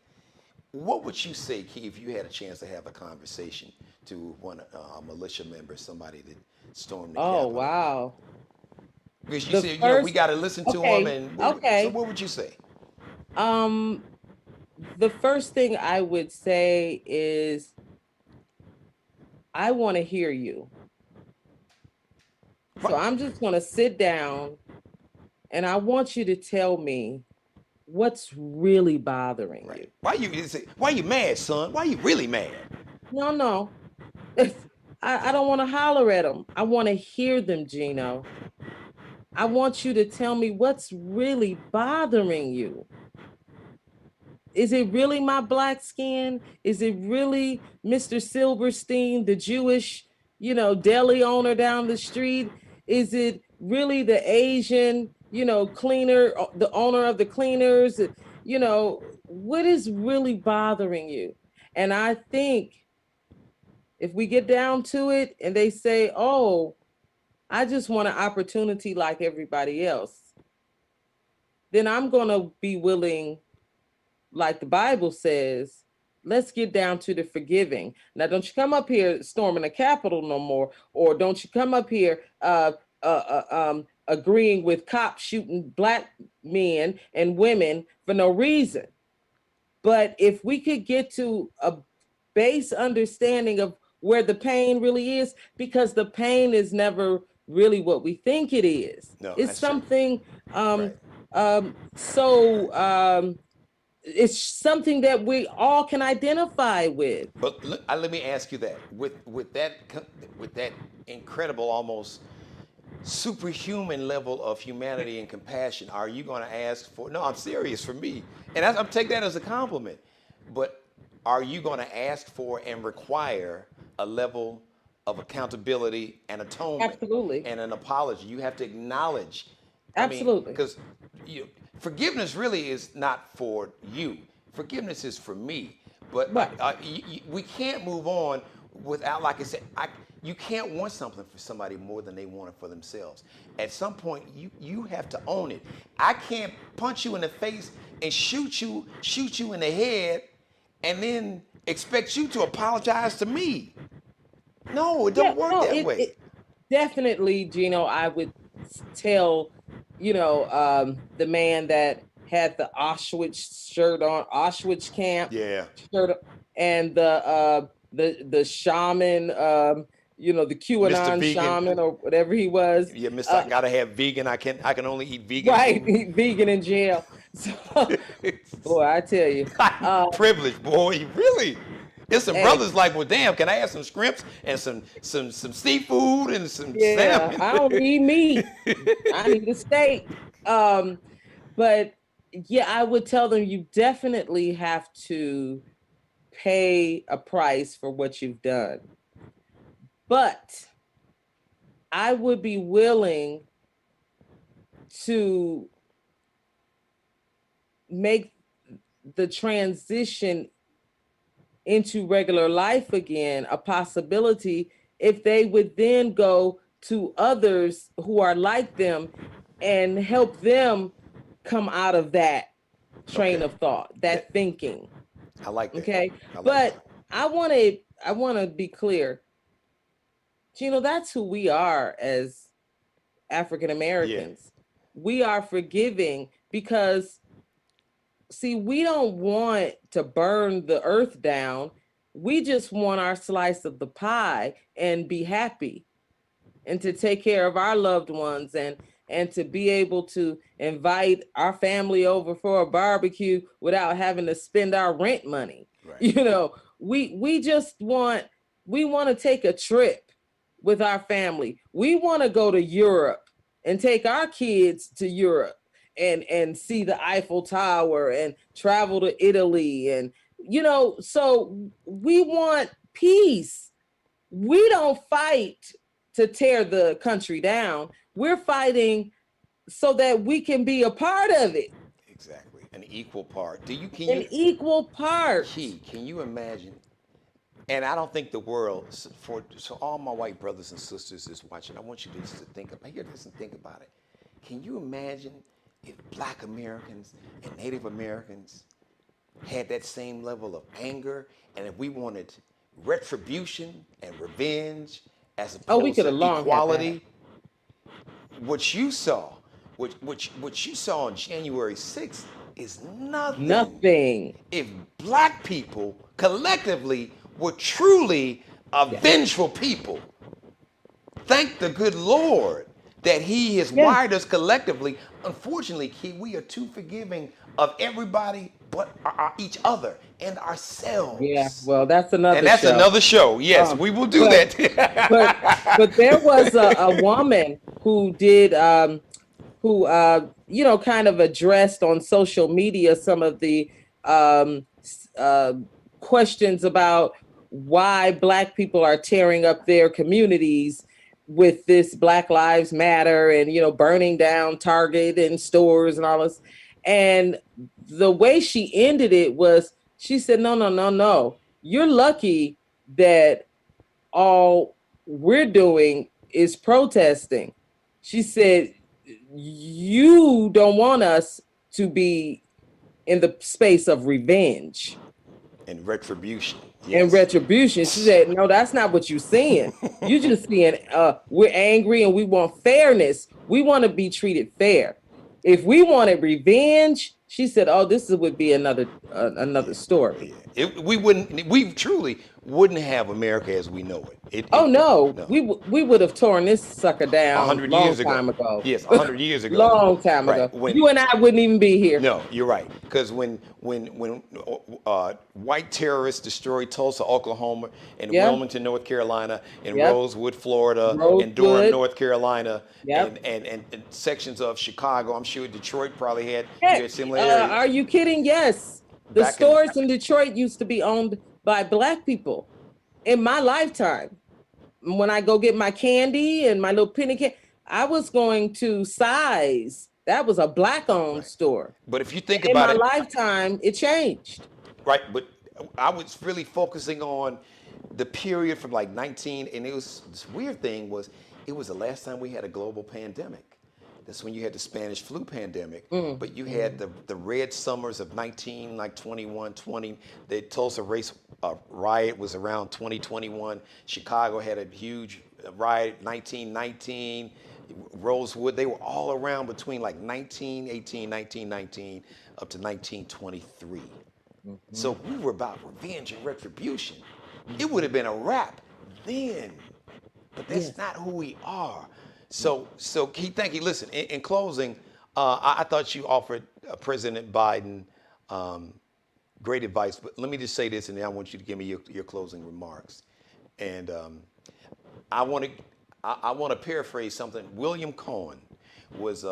what would you say, Key, if you had a chance to have a conversation to a militia member, somebody that stormed the Capitol? Oh, wow. Because you said, we got to listen to them. And so what would you say? The first thing I would say is, I want to hear you. So I'm just going to sit down and I want you to tell me what's really bothering you. Why you mad, son? Why you really mad? No. I don't want to holler at them. I want to hear them, Geno. I want you to tell me what's really bothering you. Is it really my black skin? Is it really Mr. Silverstein, the Jewish, deli owner down the street? Is it really the Asian, cleaner, the owner of the cleaners? What is really bothering you? And I think if we get down to it and they say, oh, I just want an opportunity like everybody else, then I'm going to be willing, like the Bible says, let's get down to the forgiving. Now, don't you come up here storming the Capitol no more, or don't you come up here agreeing with cops shooting black men and women for no reason. But if we could get to a base understanding of where the pain really is, because the pain is never really what we think it is. No, It's that's true. something Right. so it's something that we all can identify with. But let me ask you that with that incredible, almost superhuman level of humanity and compassion, are you going to ask for? No, I'm serious. For me, and I'm taking that as a compliment. But are you going to ask for and require a level of accountability and atonement, Absolutely. and an apology? You have to acknowledge. Absolutely. Because forgiveness really is not for you. Forgiveness is for me. But Right. we can't move on without, like I said, you can't want something for somebody more than they want it for themselves. At some point, you have to own it. I can't punch you in the face and shoot you in the head, and then expect you to apologize to me. No, it Yeah, don't work no, that way. it definitely, Gino, I would tell, the man that had the Auschwitz shirt on, Auschwitz camp Yeah. shirt, and the shaman, the Mr. QAnon shaman Vegan. or whatever he was. Yeah, Mister, I gotta have vegan. I can only eat vegan Right, food. vegan in jail. So, boy, I tell you, Privilege, boy. Really. There's some hey, brothers like, well, damn, can I have some shrimps and some seafood and some yeah, salmon? I don't need meat. I need a steak. But yeah, I would tell them you definitely have to pay a price for what you've done. But I would be willing to make the transition into regular life again a possibility if they would then go to others who are like them and help them come out of that train Okay. of thought, That, that thinking. I like that. Okay. I like But that. I want to be clear. Gino, that's who we are as African Yeah. Americans. We are forgiving because, see, we don't want to burn the earth down. We just want our slice of the pie and be happy and to take care of our loved ones and to be able to invite our family over for a barbecue without having to spend our rent money. Right. We just want to take a trip with our family. We want to go to Europe and take our kids to Europe and see the Eiffel Tower and travel to Italy, and so we want peace. We don't fight to tear the country down. We're fighting so that we can be a part of it. Exactly. An equal part. An equal part. Can you imagine? And I don't think the world, so all my white brothers and sisters is watching. I want you just to hear this and think about it. Can you imagine if Black Americans and Native Americans had that same level of anger, and if we wanted retribution and revenge as We opposed could have to long had that. equality? What you saw, what you saw on January 6th is nothing. Nothing. If black people collectively were truly a vengeful people. Thank the good Lord that He has wired us collectively. Unfortunately, Key, we are too forgiving of everybody but each other and ourselves. Yeah, well, that's another And that's show. another show. Yes, we will do that. but there was a woman who did who kind of addressed on social media some of the questions about why Black people are tearing up their communities with this Black Lives Matter and burning down Target and stores and all this. And the way she ended it was, she said, no, you're lucky that all we're doing is protesting. She said, you don't want us to be in the space of revenge And retribution. and Yes. retribution. She said, no, that's not what you're seeing. You're just seeing we're angry and we want fairness. We want to be treated fair. If we wanted revenge, she said, oh, would be another story. We truly wouldn't have America as we know it. Oh no, No. we would have torn this sucker A down hundred long years ago. time ago. Yes, 100 years ago. Long time ago. Right. When You and I wouldn't even be here. no, you're right. Because when white terrorists destroyed Tulsa, Oklahoma, and Yeah. Wilmington, North Carolina, and Yep. Rosewood, Florida, and Rosewood. Durham, North Carolina, Yep. and sections of Chicago, I'm sure Detroit probably had Heck, similar areas. are you kidding? Yes. The Back in- stores in Detroit used to be owned by black people in my lifetime. When I go get my candy and my little penny candy, I was going to Size. That was a black-owned store. But if you think In about my it, lifetime, it changed. right, but I was really focusing on the period from like 19, and it was this weird thing was it was the last time we had a global pandemic. That's when you had the Spanish flu pandemic, but you had the red summers of 19, like 21, 20. The Tulsa race riot was around 2021. Chicago had a huge riot, 1919. Rosewood, they were all around between like 1918, 1919, up to 1923. So we were about revenge and retribution. It would have been a wrap then, but that's Yes. not who we are. So Keith, thank you. Listen, in closing, I thought you offered President Biden great advice, but let me just say this, and then I want you to give me your closing remarks. And I want to paraphrase something. William Cohen was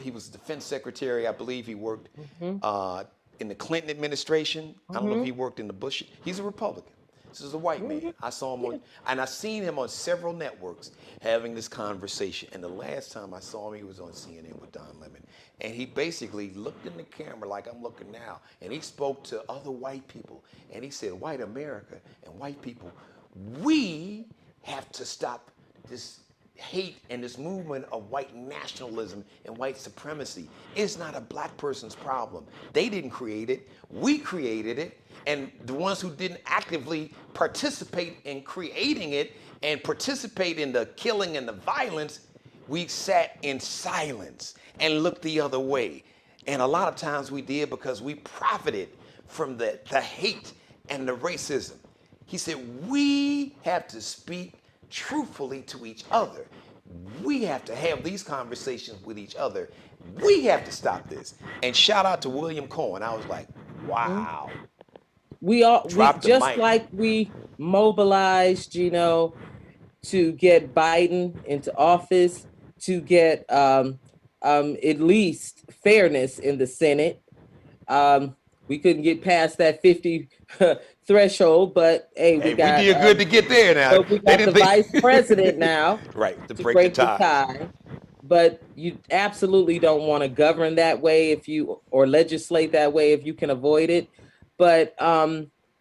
he was defense secretary. I believe he worked in the Clinton administration. I don't know if he worked in the Bush. He's a Republican. This is a white man. I saw him and I seen him on several networks having this conversation. And the last time I saw him, he was on CNN with Don Lemon. And he basically looked in the camera like I'm looking now. And he spoke to other white people. And he said, white America and white people, we have to stop this hate and this movement of white nationalism and white supremacy. It's not a black person's problem. They didn't create it. We created it. And the ones who didn't actively participate in creating it and participate in the killing and the violence, we sat in silence and looked the other way. And a lot of times we did because we profited from the hate and the racism. He said, we have to speak truthfully to each other. We have to have these conversations with each other. We have to stop this. And shout out to William Cohen. I was like, wow. We just like we mobilized, Geno, to get Biden into office, to get at least fairness in the Senate. We couldn't get past that 50 threshold, but hey, we did good to get there now. But we got the vice president now, right, to break the tie. But you absolutely don't want to govern that way or legislate that way if you can avoid it. But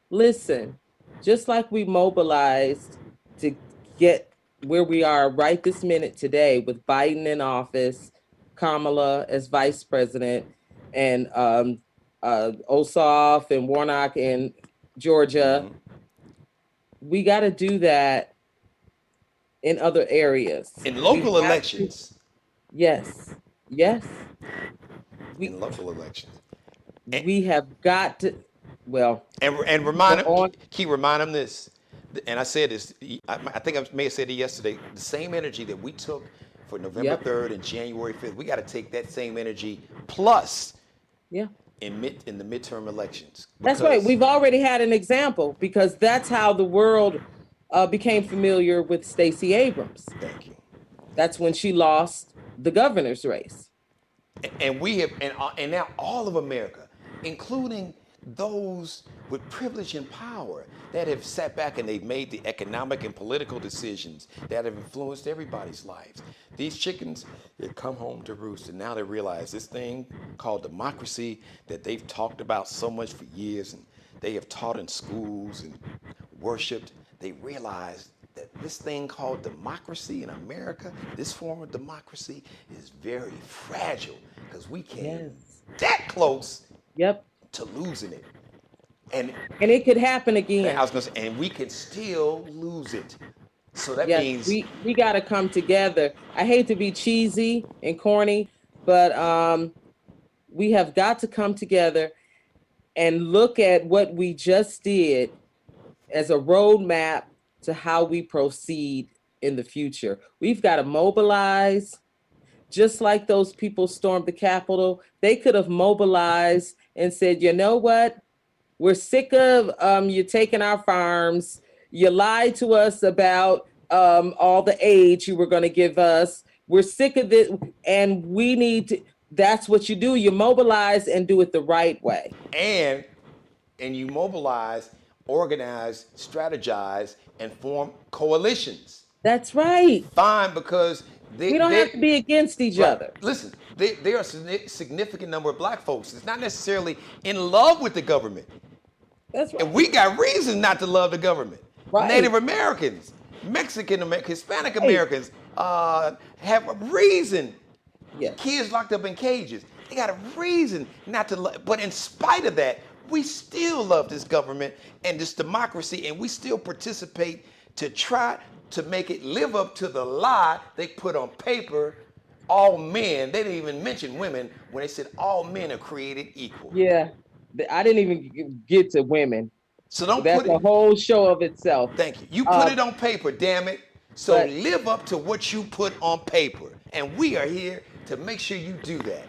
listen, just like we mobilized to get where we are right this minute today with Biden in office, Kamala as vice president, and Ossoff and Warnock in Georgia, we got to do that in other areas. In local elections. Yes. In local elections. We have got to. Well, and keep remind them this, and I said this. I think I may have said it yesterday. The same energy that we took for November 3rd and January 5th, we got to take that same energy plus. Yeah. In the midterm elections. That's right. We've already had an example because that's how the world became familiar with Stacey Abrams. Thank you. That's when she lost the governor's race. And we have, and now all of America, including those with privilege and power that have sat back and they've made the economic and political decisions that have influenced everybody's lives. These chickens, they come home to roost, and now they realize this thing called democracy that they've talked about so much for years and they have taught in schools and worshiped, they realize that this thing called democracy in America, this form of democracy, is very fragile because we came Yes. that close Yep. to losing it. And And it could happen I again. was gonna say, and we can still lose it. So that Yes, means we got to come together. I hate to be cheesy and corny, but we have got to come together and look at what we just did as a roadmap to how we proceed in the future. We've got to mobilize, just like those people stormed the Capitol. They could have mobilized and said, you know what? We're sick of you taking our farms. You lied to us about all the aid you were going to give us. We're sick of this, and we need to. That's what you do. You mobilize and do it the right way. and and you mobilize, organize, strategize, and form coalitions. That's right. Fine, because We don't have to be against each right. other. Listen, there are a significant number of black folks that's not necessarily in love with the government. That's And right. we got reasons not to love the government. Right. Native Americans, Mexican Americans, Hispanic Right. Americans have a reason. Yes. Kids locked up in cages. They got a reason not to love. But in spite of that, we still love this government and this democracy, and we still participate to try to make it live up to the lie they put on paper. All men, they didn't even mention women when they said all men are created equal. Yeah. I didn't even get to women. So don't That's put a it, whole show of itself. thank you. You put it on paper, damn it. So but- live up to what you put on paper. And we are here to make sure you do that.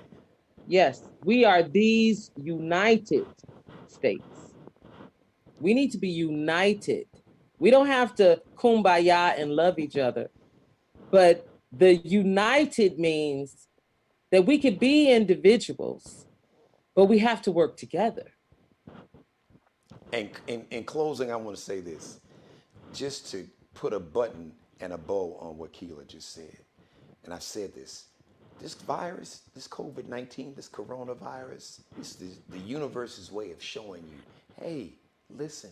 Yes, we are these United States. We need to be united. We don't have to kumbaya and love each other. But the united means that we could be individuals, but we have to work together. And in closing, I want to say this, just to put a button and a bow on what Keela just said. And I've said this virus, this COVID-19, this coronavirus, is the universe's way of showing you, hey, listen,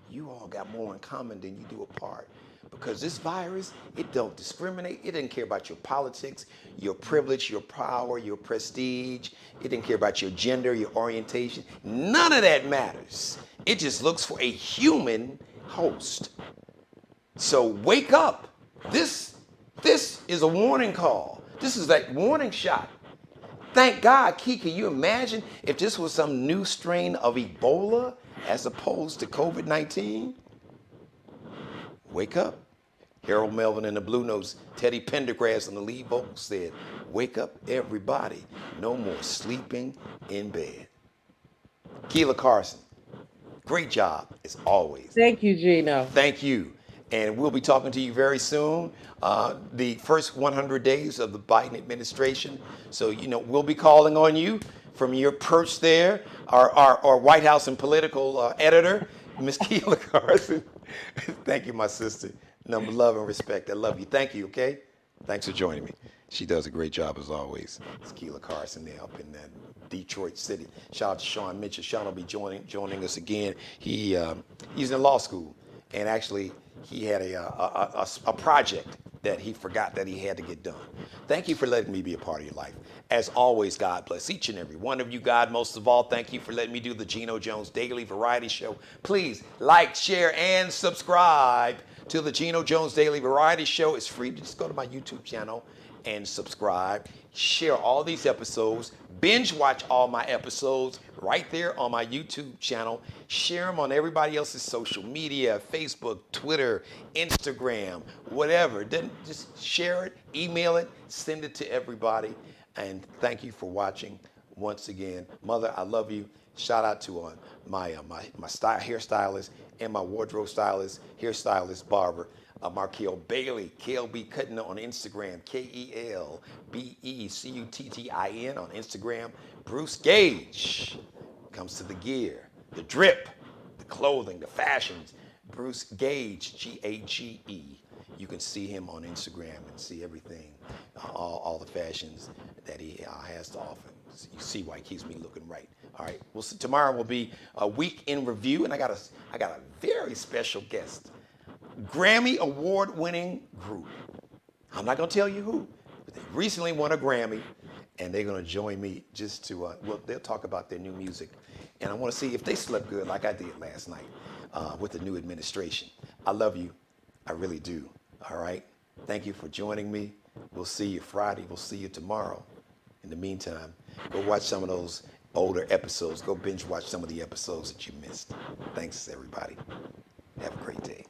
you all got more in common than you do apart. Because this virus, it don't discriminate. It doesn't care about your politics, your privilege, your power, your prestige. It didn't care about your gender, your orientation. None of that matters. It just looks for a human host. So wake up. This is a warning call. This is that warning shot. Thank God, Key, can you imagine if this was some new strain of Ebola as opposed to COVID-19? Wake up. Harold Melvin and the Blue Notes, Teddy Pendergrass on the lead vocal said, wake up everybody. No more sleeping in bed. Keela Carson, great job as always. Thank you, Geno. Thank you. And we'll be talking to you very soon. The first 100 days of the Biden administration. So, we'll be calling on you from your perch there, our White House and political editor, Miss Keela Carson. Thank you, my sister. Number love and respect. I love you. Thank you, okay? Thanks for joining me. She does a great job as always. It's Keela Carson there up in Detroit City. Shout out to Sean Mitchell. Sean will be joining us again. He's in law school, and actually he had a project that he forgot that he had to get done. Thank you for letting me be a part of your life. As always, God bless each and every one of you. God, most of all, thank you for letting me do the Geno Jones Daily Variety Show. Please like, share, and subscribe to the Geno Jones Daily Variety Show. It's free. Just go to my YouTube channel and subscribe. Share all these episodes. Binge watch all my episodes right there on my YouTube channel. Share them on everybody else's social media, Facebook, Twitter, Instagram, whatever. Then just share it, email it, send it to everybody. And thank you for watching once again. Mother, I love you. Shout out to my hairstylist and my wardrobe stylist, hairstylist, barber, Markel Bailey, KLB Cutting on Instagram, KELBECUTTIN on Instagram. Bruce Gage comes to the gear, the drip, the clothing, the fashions. Bruce Gage, Gage. You can see him on Instagram and see everything, all the fashions that he has to offer. You see why he keeps me looking right. All right. Well, tomorrow will be a week in review, and I got a very special guest. Grammy award-winning group. I'm not going to tell you who, but they recently won a Grammy, and they're going to join me just to, well, they'll talk about their new music. And I want to see if they slept good like I did last night with the new administration. I love you. I really do. All right? Thank you for joining me. We'll see you Friday. We'll see you tomorrow. In the meantime, go watch some of those older episodes. Go binge watch some of the episodes that you missed. Thanks, everybody. Have a great day.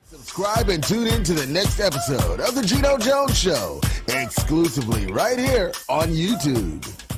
Subscribe and tune in to the next episode of The Geno Jones Show, exclusively right here on YouTube.